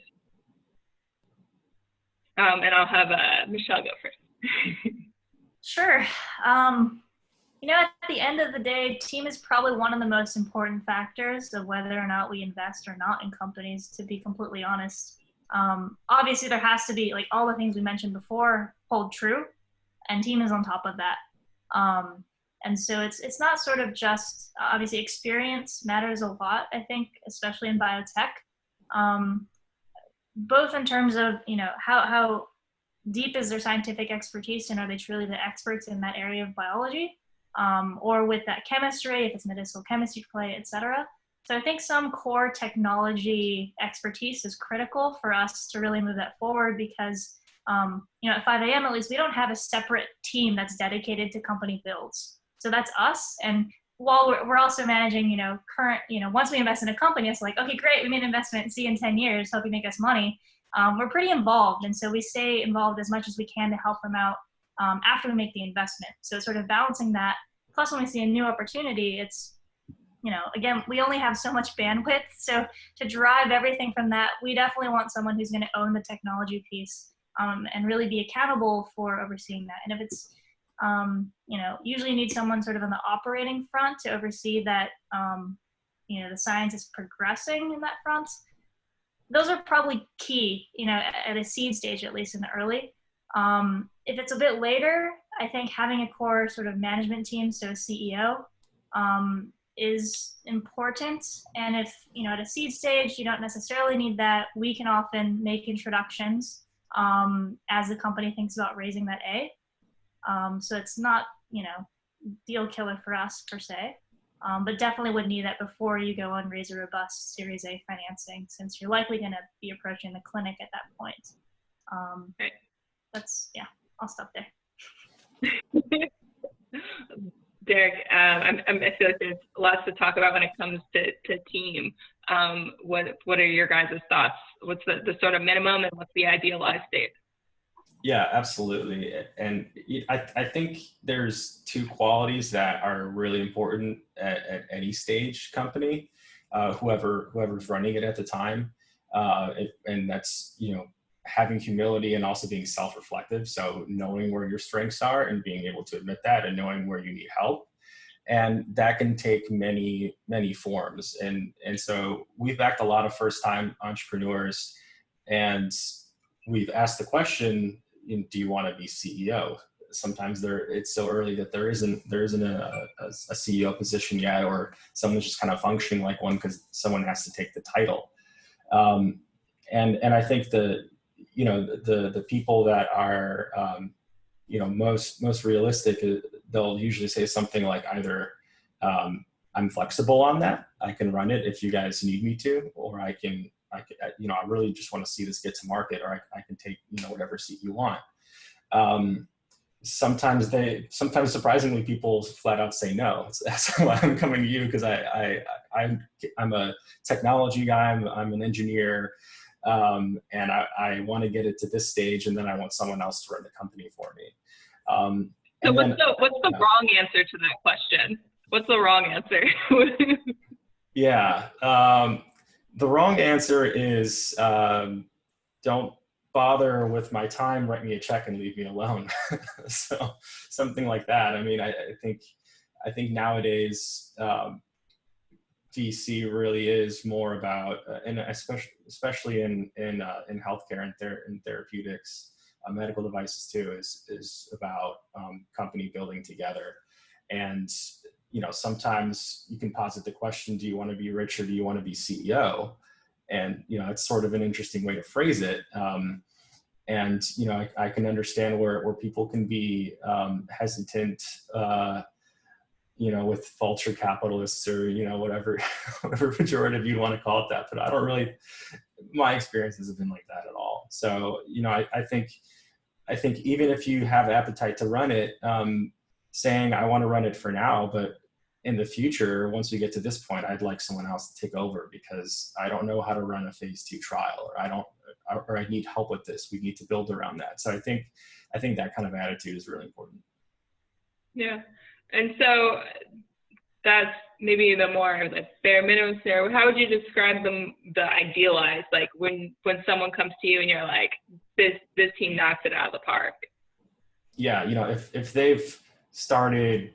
And I'll have Michelle go first. Sure. You know, at the end of the day, team is probably one of the most important factors of whether or not we invest or not in companies, to be completely honest. Obviously, there has to be, like, all the things we mentioned before hold true, and team is on top of that. And so it's not sort of just, obviously experience matters a lot, I think, especially in biotech, both in terms of, you know, how deep is their scientific expertise, and are they truly the experts in that area of biology, or with that chemistry, if it's medicinal chemistry play, et cetera. So I think some core technology expertise is critical for us to really move that forward, because you know, at 5 a.m. at least, we don't have a separate team that's dedicated to company builds. So that's us. And while we're also managing, you know, once we invest in a company, it's like, okay, great, we made an investment, see you in 10 years, hope you make us money. We're pretty involved. And so we stay involved as much as we can to help them out after we make the investment. So sort of balancing that. Plus, when we see a new opportunity, it's, you know, again, we only have so much bandwidth. So to drive everything from that, we definitely want someone who's going to own the technology piece and really be accountable for overseeing that. And if it's, you know, usually you need someone sort of on the operating front to oversee that, you know, the science is progressing in that front. Those are probably key, you know, at a seed stage, at least in the early. If it's a bit later, I think having a core sort of management team, so a CEO, is important. And if, you know, at a seed stage, you don't necessarily need that, we can often make introductions as the company thinks about raising that A. So it's not, you know, deal killer for us per se, but definitely would need that before you go and raise a robust Series A financing, since you're likely going to be approaching the clinic at that point. Right. That's, yeah, I'll stop there. Derek, I feel like there's lots to talk about when it comes to team. What are your guys' thoughts? What's the sort of minimum, and what's the idealized state? Yeah, absolutely. And I think there's two qualities that are really important at any stage company, whoever's running it at the time. And that's, you know, having humility and also being self-reflective. So knowing where your strengths are and being able to admit that, and knowing where you need help. And that can take many, many forms. And so we've backed a lot of first-time entrepreneurs, and we've asked the question, do you want to be CEO? Sometimes it's so early that there isn't a CEO position yet, or someone's just kind of functioning like one because someone has to take the title. And I think the people that are you know, most realistic, they'll usually say something like either I'm flexible on that, I can run it if you guys need me to, or I can, you know, I really just want to see this get to market, or I can take, you know, whatever seat you want. Sometimes surprisingly, people flat out say no. That's why I'm coming to you, because I'm a technology guy, I'm an engineer, and I want to get it to this stage, and then I want someone else to run the company for me. So what's the wrong answer to that question? What's the wrong answer? Yeah. The wrong answer is don't bother with my time, write me a check and leave me alone. So something like that. I mean, I think nowadays VC really is more about, and especially in healthcare and in therapeutics, medical devices too, is about company building together. And, sometimes you can posit the question, do you want to be rich or do you want to be CEO? And, it's sort of an interesting way to phrase it. And, I can understand where people can be hesitant, with vulture capitalists or, whatever pejorative you want to call it that. But I don't really, my experiences have been like that at all. So, I think even if you have appetite to run it, saying I want to run it for now, but in the future, once we get to this point, I'd like someone else to take over because I don't know how to run a phase 2 trial, or I need help with this. We need to build around that. So I think that kind of attitude is really important. Yeah. And so that's maybe the more bare minimum scenario. How would you describe the idealized, like when someone comes to you and you're like, this team knocks it out of the park? Yeah. If they've started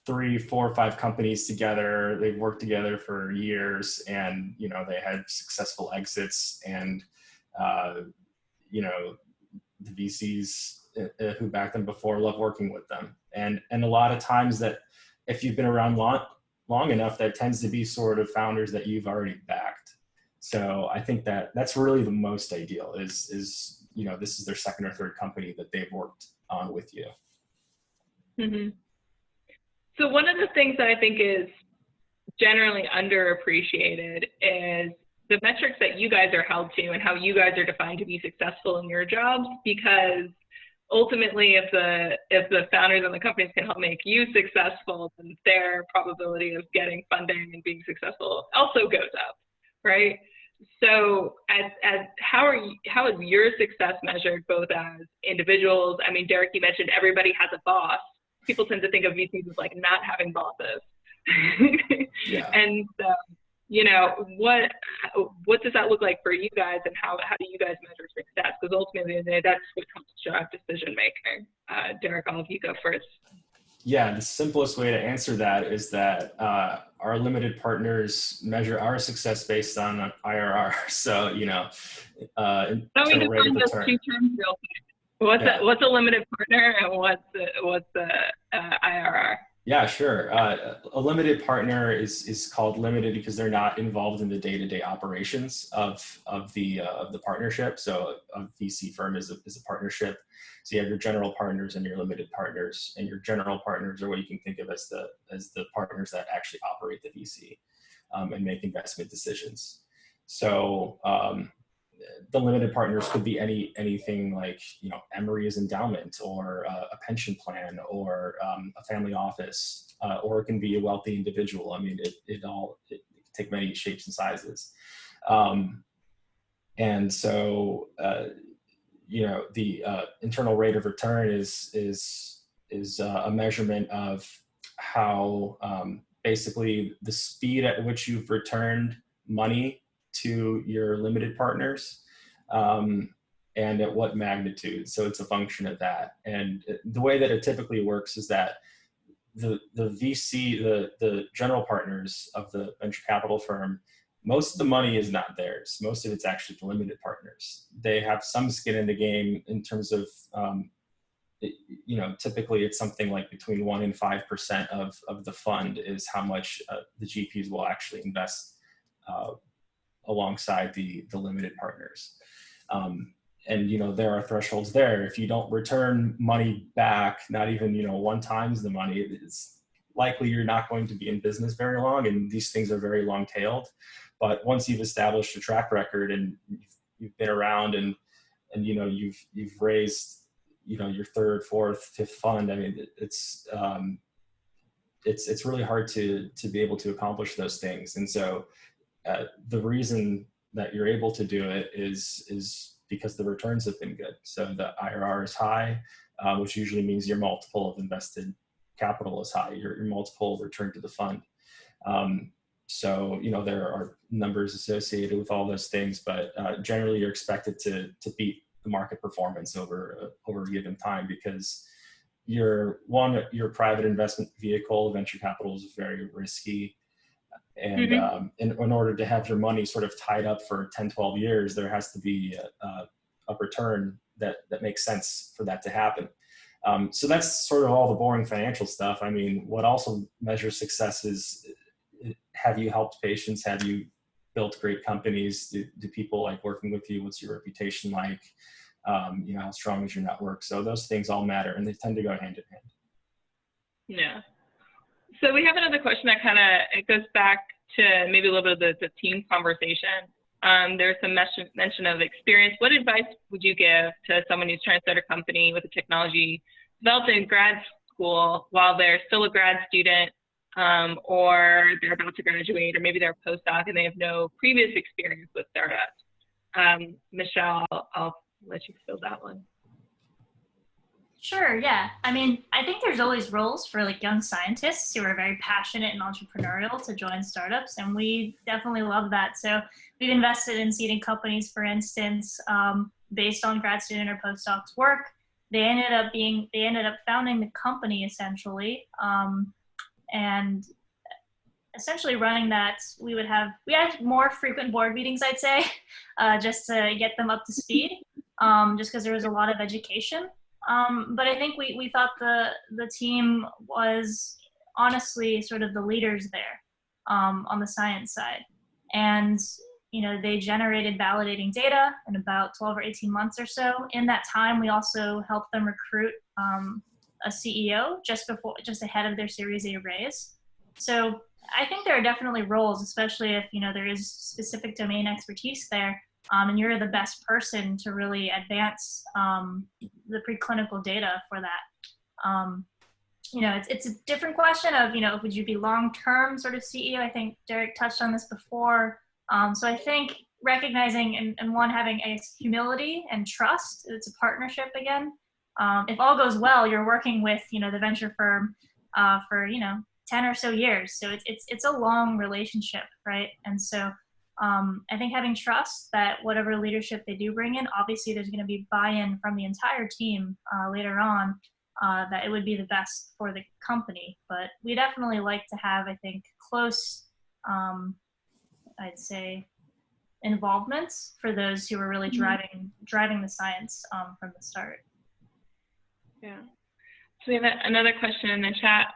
3, 4, 5 companies together, they've worked together for years, and, they had successful exits, and, the VCs who backed them before love working with them. And a lot of times that if you've been around long enough, that tends to be sort of founders that you've already backed. So I think that's really the most ideal is, this is their second or third company that they've worked on with you. Mm-hmm. So one of the things that I think is generally underappreciated is the metrics that you guys are held to and how you guys are defined to be successful in your jobs, because ultimately if the founders and the companies can help make you successful, then their probability of getting funding and being successful also goes up, right? So how is your success measured both as individuals? I mean, Derek, you mentioned everybody has a boss. People tend to think of VCs as like not having bosses. Yeah. And so, what does that look like for you guys, and how do you guys measure success? Because ultimately that's what helps drive decision making. Derek, I'll have you go first. Yeah, the simplest way to answer that is that our limited partners measure our success based on IRR. So, internal rate of return. Two terms real quick. What's a limited partner and what's the IRR? Yeah, sure. A limited partner is called limited because they're not involved in the day-to-day operations of the partnership. So a VC firm is a partnership. So you have your general partners and your limited partners, and your general partners are what you can think of as the partners that actually operate the VC and make investment decisions. So the limited partners could be anything like, Emory's endowment, or a pension plan, or a family office, or it can be a wealthy individual. I mean, it can take many shapes and sizes. And so, the internal rate of return is a measurement of how basically the speed at which you've returned money to your limited partners, and at what magnitude. So it's a function of that. And the way that it typically works is that the VC, the general partners of the venture capital firm, most of the money is not theirs. Most of it's actually the limited partners. They have some skin in the game in terms of, typically it's something like between 1% and 5% of the fund is how much the GPs will actually invest alongside the limited partners. And, there are thresholds there. If you don't return money back, not even, 1 times the money, it's likely you're not going to be in business very long. And these things are very long tailed. But once you've established a track record and you've been around and you've raised, your third, fourth, fifth fund, I mean, it's really hard to be able to accomplish those things. And so the reason that you're able to do it is because the returns have been good. So the IRR is high, which usually means your multiple of invested capital is high, your multiple return to the fund. So, there are numbers associated with all those things, but generally you're expected to beat the market performance over a given time, because your private investment vehicle, venture capital, is very risky. And in order to have your money sort of tied up for 10, 12 years, there has to be a return that makes sense for that to happen. So that's sort of all the boring financial stuff. I mean, what also measures success is, have you helped patients? Have you built great companies? Do people like working with you? What's your reputation like? How strong is your network? So those things all matter, and they tend to go hand in hand. Yeah. So we have another question that it goes back to maybe a little bit of the team conversation. There's some mention of experience. What advice would you give to someone who's trying to start a company with a technology developed in grad school while they're still a grad student, or they're about to graduate, or maybe they're a postdoc and they have no previous experience with startups? Michelle, I'll let you fill that one. Sure, yeah. I mean, I think there's always roles for like young scientists who are very passionate and entrepreneurial to join startups, and we definitely love that. So we've invested in seeding companies, for instance, based on grad student or postdoc's work. They ended up founding the company essentially, and essentially running that. We had more frequent board meetings, I'd say, just to get them up to speed, just because there was a lot of education. But I think we thought the team was honestly sort of the leaders there, on the science side. And, they generated validating data in about 12 or 18 months or so. In that time, we also helped them recruit a CEO just ahead of their Series A raise. So I think there are definitely roles, especially if, there is specific domain expertise there. And you're the best person to really advance the preclinical data for that. It's a different question of, would you be long-term sort of CEO? I think Derek touched on this before. So I think recognizing and one, having a humility and trust, it's a partnership again. If all goes well, you're working with, the venture firm for, 10 or so years. So it's a long relationship, right? And so I think having trust that whatever leadership they do bring in, obviously there's going to be buy-in from the entire team later on, that it would be the best for the company. But we definitely like to have, I think, close, I'd say, involvements for those who are really driving the science from the start. Yeah. So we have another question in the chat.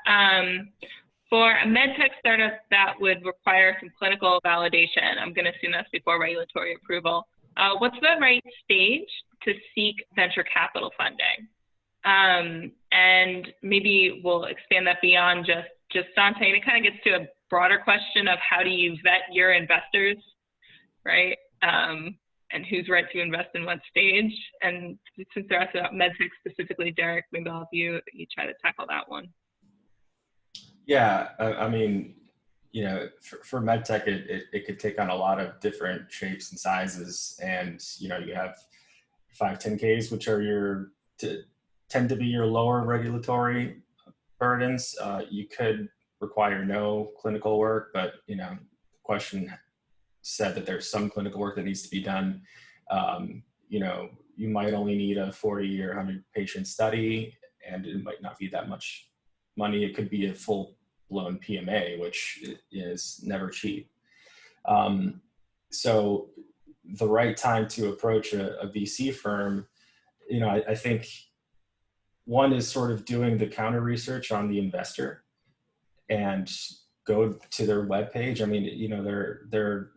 For a medtech startup that would require some clinical validation, I'm going to assume that's before regulatory approval, what's the right stage to seek venture capital funding? And maybe we'll expand that beyond just Dante. And it kind of gets to a broader question of how do you vet your investors, right? And who's right to invest in what stage. And since they're asking about medtech specifically, Derek, maybe I'll have you try to tackle that one. Yeah, I mean, for medtech, it could take on a lot of different shapes and sizes. And, you have 510Ks, which are tend to be your lower regulatory burdens. You could require no clinical work, but, the question said that there's some clinical work that needs to be done. You might only need a 40 or 100 patient study, and it might not be that much money. It could be a full-blown PMA, which is never cheap. So the right time to approach a VC firm, I think one is sort of doing the counter research on the investor and go to their webpage. I mean, they're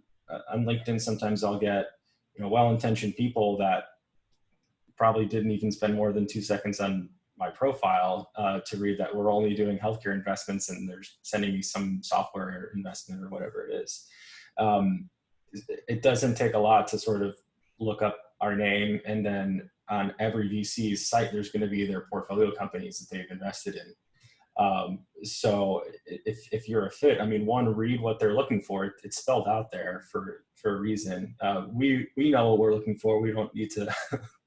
on LinkedIn. Sometimes I'll get, well-intentioned people that probably didn't even spend more than 2 seconds on my profile to read that we're only doing healthcare investments, and they're sending me some software investment or whatever it is. It doesn't take a lot to sort of look up our name, and then on every VC's site, there's going to be their portfolio companies that they've invested in. So if you're a fit, I mean, one, read what they're looking for. It's spelled out there for a reason. We know what we're looking for. We don't need to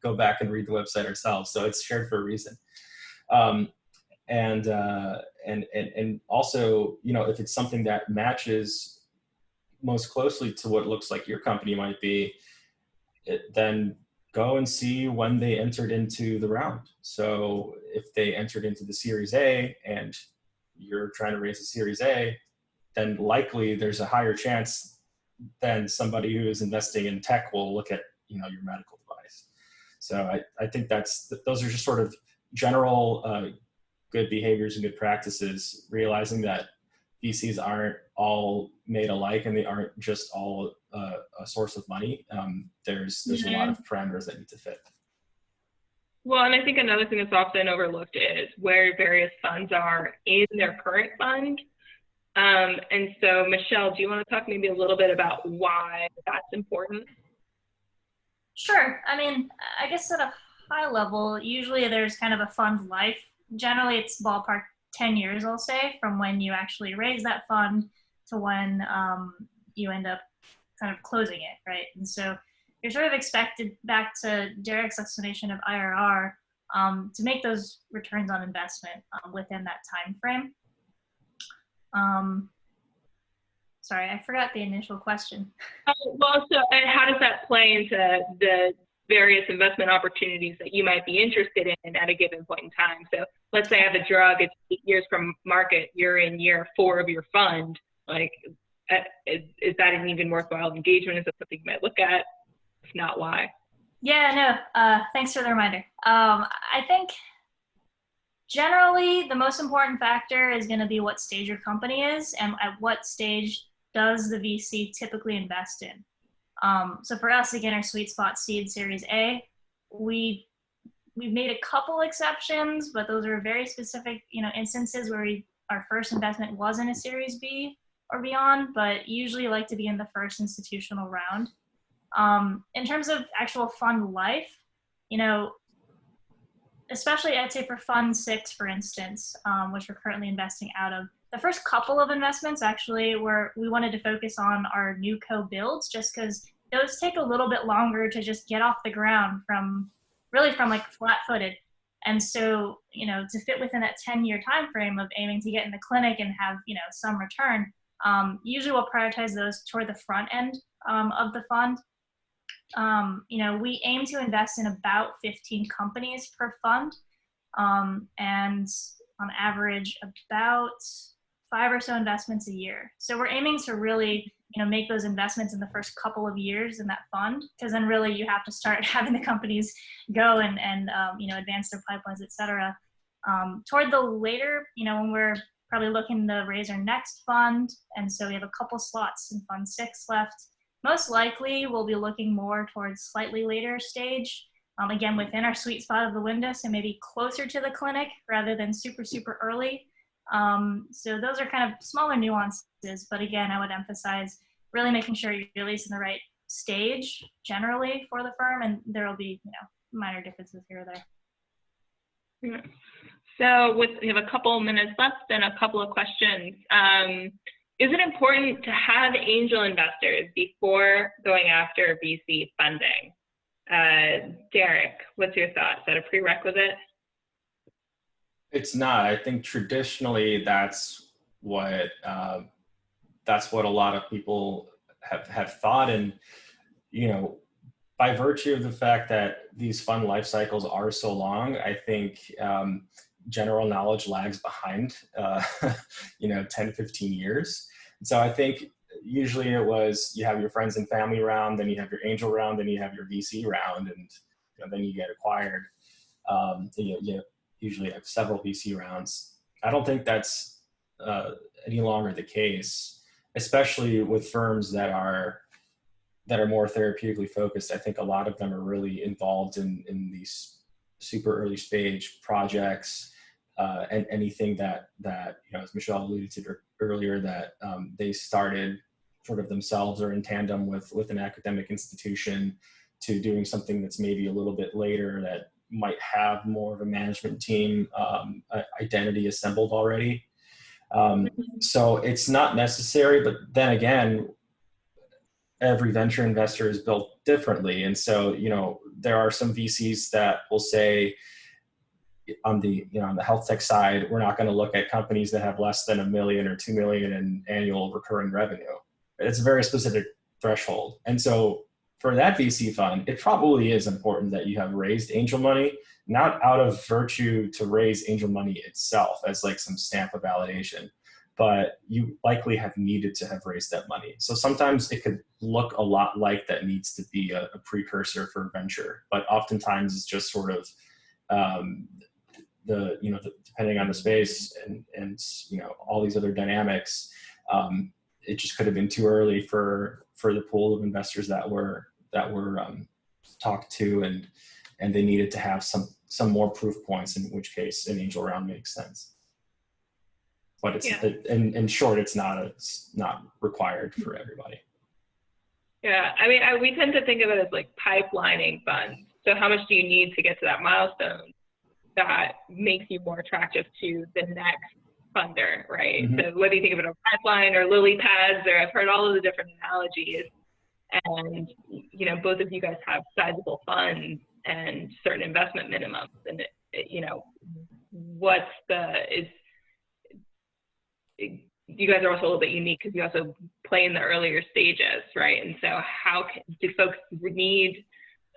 go back and read the website ourselves. So it's shared for a reason. And also, if it's something that matches most closely to what looks like your company might be, then go and see when they entered into the round. So if they entered into the Series A and you're trying to raise a Series A, then likely there's a higher chance than somebody who is investing in tech will look at, your medical device. So I think those are just sort of general good behaviors and good practices, realizing that VCs aren't all made alike and they aren't just all a source of money. There's a lot of parameters that need to fit. Well, and I think another thing that's often overlooked is where various funds are in their current fund. And so, Michelle, do you want to talk maybe a little bit about why that's important? Sure. I mean, I guess at a high level, usually there's kind of a fund life. Generally, it's ballpark 10 years, I'll say, from when you actually raise that fund to when you end up kind of closing it, right? And so you're sort of expected, back to Derek's explanation of IRR, to make those returns on investment within that time frame. Sorry, I forgot the initial question. Well, so how does that play into the various investment opportunities that you might be interested in at a given point in time? So let's say I have a drug, it's 8 years from market, you're in year 4 of your fund. Like, is that an even worthwhile engagement? Is that something you might look at? If not, why? Yeah, no, thanks for the reminder. I think generally the most important factor is going to be what stage your company is and at what stage does the VC typically invest in. So for us, again, our sweet spot seed Series A, we've made a couple exceptions, but those are very specific, instances where our first investment was in a Series B or beyond, but usually like to be in the first institutional round. In terms of actual fund life, especially I'd say for Fund 6, for instance, which we're currently investing out of, the first couple of investments actually we wanted to focus on our new co-builds, just because those take a little bit longer to just get off the ground from like flat-footed. And so, to fit within that 10-year time frame of aiming to get in the clinic and have, some return, usually we'll prioritize those toward the front end of the fund. We aim to invest in about 15 companies per fund, and on average about 5 or so investments a year. So we're aiming to really, make those investments in the first couple of years in that fund, because then really you have to start having the companies go and advance their pipelines, et cetera. Toward the later, when we're probably looking to raise our next fund, and so we have a couple slots in Fund 6 left. Most likely, we'll be looking more towards slightly later stage, again, within our sweet spot of the window, so maybe closer to the clinic rather than super, super early. So those are kind of smaller nuances, but again, I would emphasize really making sure you're releasing the right stage generally for the firm, and there will be, minor differences here or there. Yeah. So we have a couple minutes left and a couple of questions. Is it important to have angel investors before going after VC funding? Derek, what's your thought? Is that a prerequisite? It's not. I think traditionally that's what a lot of people have thought, and by virtue of the fact that these fund life cycles are so long, I think general knowledge lags behind 10, 15 years. And so I think usually it was, you have your friends and family round, then you have your angel round, then you have your VC round, and then you get acquired. You usually have several VC rounds. I don't think that's any longer the case, especially with firms that are more therapeutically focused. I think a lot of them are really involved in these super early stage projects, and anything that as Michelle alluded to earlier, that they started sort of themselves or in tandem with an academic institution, to doing something that's maybe a little bit later that might have more of a management team identity assembled already. So it's not necessary, but then again, every venture investor is built differently. And so, there are some VCs that will say on the health tech side, we're not going to look at companies that have less than $1 million or $2 million in annual recurring revenue. It's a very specific threshold. And so for that VC fund, it probably is important that you have raised angel money, not out of virtue to raise angel money itself as like some stamp of validation, but you likely have needed to have raised that money. So sometimes it could look a lot like that needs to be a precursor for venture, but oftentimes it's just sort of depending on the space and all these other dynamics, it just could have been too early for the pool of investors that were talked to, and they needed to have some more proof points, in which case an angel round makes sense. But it's in short, it's not required for everybody. Yeah, I mean, we tend to think of it as like pipelining funds. So how much do you need to get to that milestone that makes you more attractive to the next funder, right? Mm-hmm. So whether you think of it as a pipeline or lily pads, or I've heard all of the different analogies, and both of you guys have sizable funds and certain investment minimums, and you guys are also a little bit unique because you also play in the earlier stages, right? And so do folks need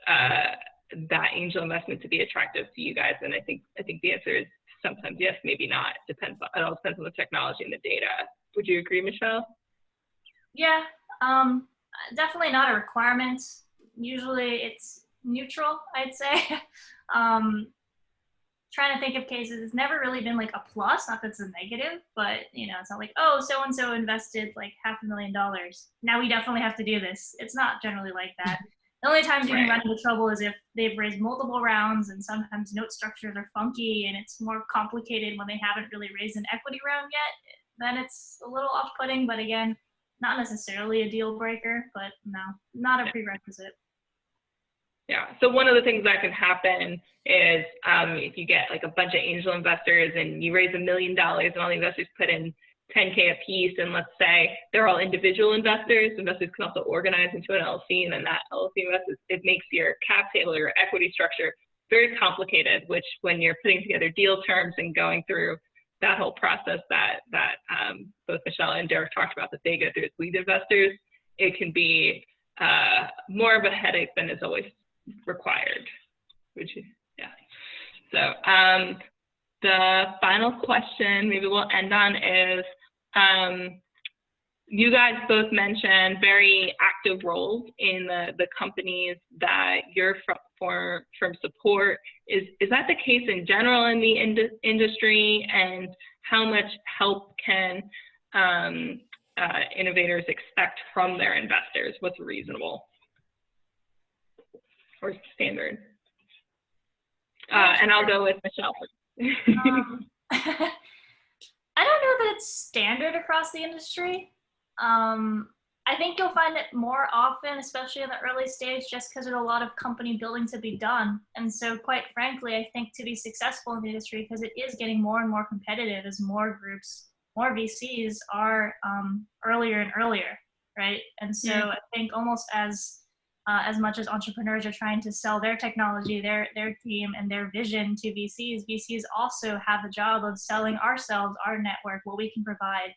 that angel investment to be attractive to you guys? And I think the answer is sometimes yes, maybe not. It all depends on the technology and the data. Would you agree, Michelle? Yeah, definitely not a requirement. Usually it's neutral, I'd say. Trying to think of cases, it's never really been like a plus, not that it's a negative, but it's not like, oh, so-and-so invested like $500,000. Now we definitely have to do this. It's not generally like that. The only times you can run into trouble is if they've raised multiple rounds, and sometimes note structures are funky and it's more complicated when they haven't really raised an equity round yet. Then it's a little off-putting, but again, not necessarily a deal breaker, but no, not a prerequisite. Yeah, so one of the things that can happen is if you get like a bunch of angel investors and you raise $1 million and all the investors put in $10K a piece, and let's say they're all individual investors can also organize into an LLC, and then that LLC invests, it makes your cap table or equity structure very complicated, which when you're putting together deal terms and going through that whole process that both Michelle and Derek talked about that they go through as lead investors, it can be more of a headache than is always required. So the final question maybe we'll end on is, you guys both mentioned very active roles in the companies that you're from support. Is that the case in general in the industry, and how much help can innovators expect from their investors? What's reasonable or standard? And I'll go with Michelle. I don't know that it's standard across the industry. I think you'll find it more often, especially in the early stage, just because there's a lot of company building to be done. And so quite frankly, I think to be successful in the industry, because it is getting more and more competitive as more groups, more VCs are earlier and earlier, right? And so I think almost as much as entrepreneurs are trying to sell their technology, their team, and their vision to VCs also have the job of selling ourselves, our network, what we can provide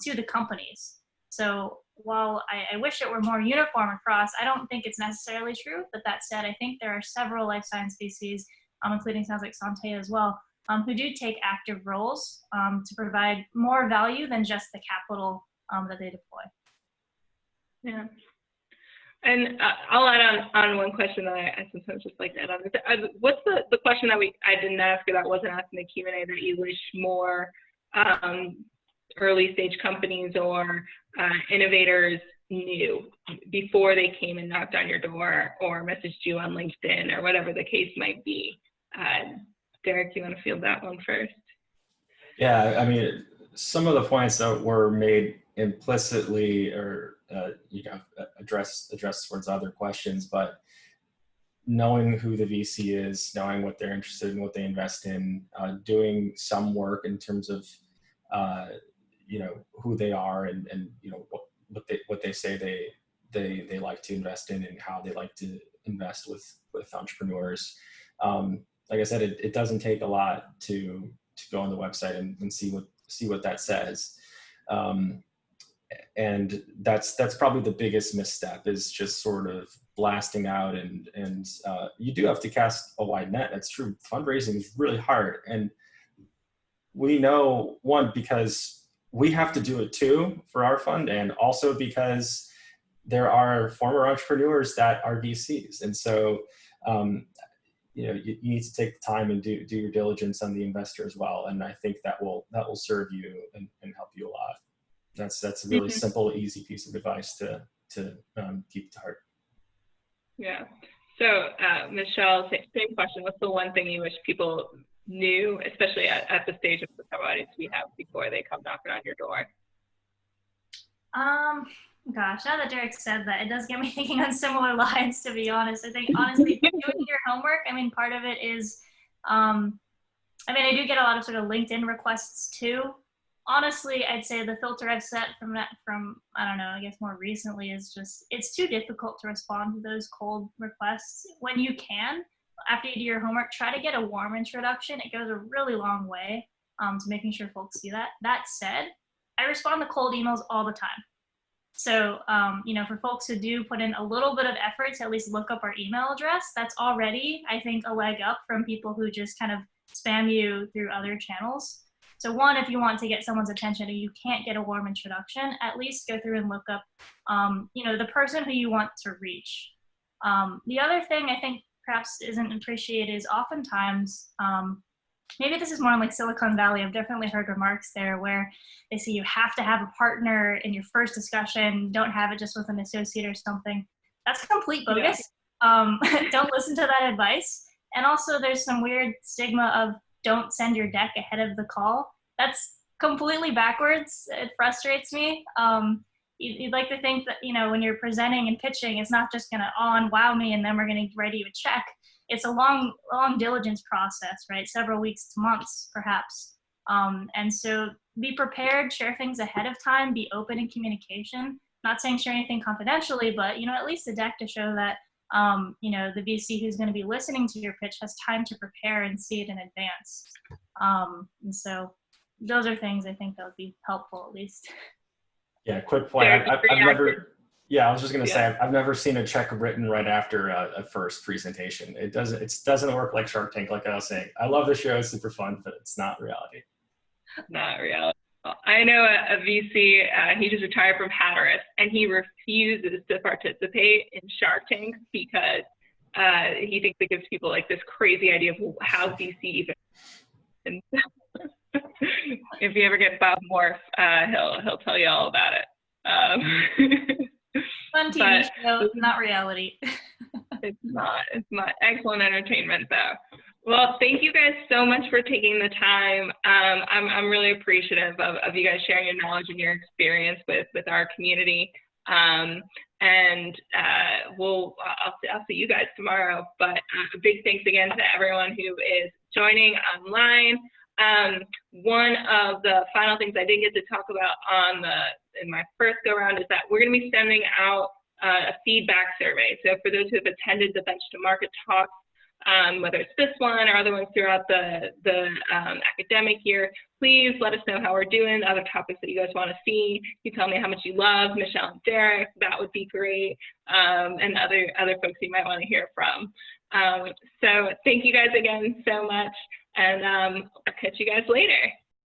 to the companies. So while I wish it were more uniform across, I don't think it's necessarily true. But that said, I think there are several life science VCs, including sounds like Santé as well, who do take active roles to provide more value than just the capital that they deploy. Yeah. And I'll add on one question that I sometimes just like to add on. What's the question that I didn't ask, or that wasn't asked in the Q&A, that you wish more early stage companies or innovators knew before they came and knocked on your door or messaged you on LinkedIn or whatever the case might be? Derek, do you want to field that one first? Yeah, I mean, some of the points that were made implicitly or address towards other questions, but knowing who the VC is, knowing what they're interested in, what they invest in, doing some work in terms of who they are and what they say they like to invest in and how they like to invest with entrepreneurs. Like I said, it doesn't take a lot to go on the website and see what that says. And that's probably the biggest misstep, is just sort of blasting out and you do have to cast a wide net. That's true. Fundraising is really hard. And we know, one, because we have to do it too for our fund, and also because there are former entrepreneurs that are VCs. And so, you need to take the time and do your diligence on the investor as well. And I think that will serve you and help you a lot. That's a really simple, easy piece of advice to keep to heart. Yeah. So Michelle, same question. What's the one thing you wish people knew, especially at the stage of the audience we have, before they come knocking on your door? Gosh, now that Derek said that, it does get me thinking on similar lines, to be honest. I think, honestly, doing your homework, I mean, part of it is, I do get a lot of sort of LinkedIn requests too. Honestly, I'd say the filter I've set from, I don't know, I guess more recently is just, it's too difficult to respond to those cold requests. When you can, after you do your homework, try to get a warm introduction. It goes a really long way to making sure folks see that. That said, I respond to cold emails all the time. So, for folks who do put in a little bit of effort to at least look up our email address, that's already, I think, a leg up from people who just kind of spam you through other channels. So one, if you want to get someone's attention and you can't get a warm introduction, at least go through and look up, the person who you want to reach. The other thing I think perhaps isn't appreciated is oftentimes, maybe this is more in like Silicon Valley. I've definitely heard remarks there where they say you have to have a partner in your first discussion. Don't have it just with an associate or something. That's complete bogus. Yeah. Don't listen to that advice. And also there's some weird stigma of don't send your deck ahead of the call. That's completely backwards. It frustrates me. You'd like to think that, when you're presenting and pitching, it's not just going to wow me and then we're going to write you a check. It's a long diligence process, right? Several weeks to months, perhaps. And so be prepared, share things ahead of time, be open in communication. Not saying share anything confidentially, but, at least a deck to show that, the VC who's going to be listening to your pitch has time to prepare and see it in advance. And so those are things I think that would be helpful, at least. Yeah, quick point. I've never... Yeah, I was just going to say, I've never seen a check written right after a first presentation. It doesn't work like Shark Tank, like I was saying. I love the show, it's super fun, but it's not reality. Not reality. I know a VC, he just retired from Hatteras, and he refuses to participate in Shark Tank because he thinks it gives people like this crazy idea of how VC even. And if you ever get Bob Morf, he'll tell you all about it. Fun TV show, not reality. It's not. Excellent entertainment, though. Well, thank you guys so much for taking the time. I'm really appreciative of you guys sharing your knowledge and your experience with our community. I'll see you guys tomorrow. But a big thanks again to everyone who is joining online. One of the final things I didn't get to talk about in my first go around is that we're going to be sending out a feedback survey. So for those who have attended the Bench2Market talk, whether it's this one or other ones throughout the academic year, please let us know how we're doing, other topics that you guys want to see. You tell me how much you love Michelle and Derek, that would be great, and other folks you might want to hear from. So thank you guys again so much, and I'll catch you guys later.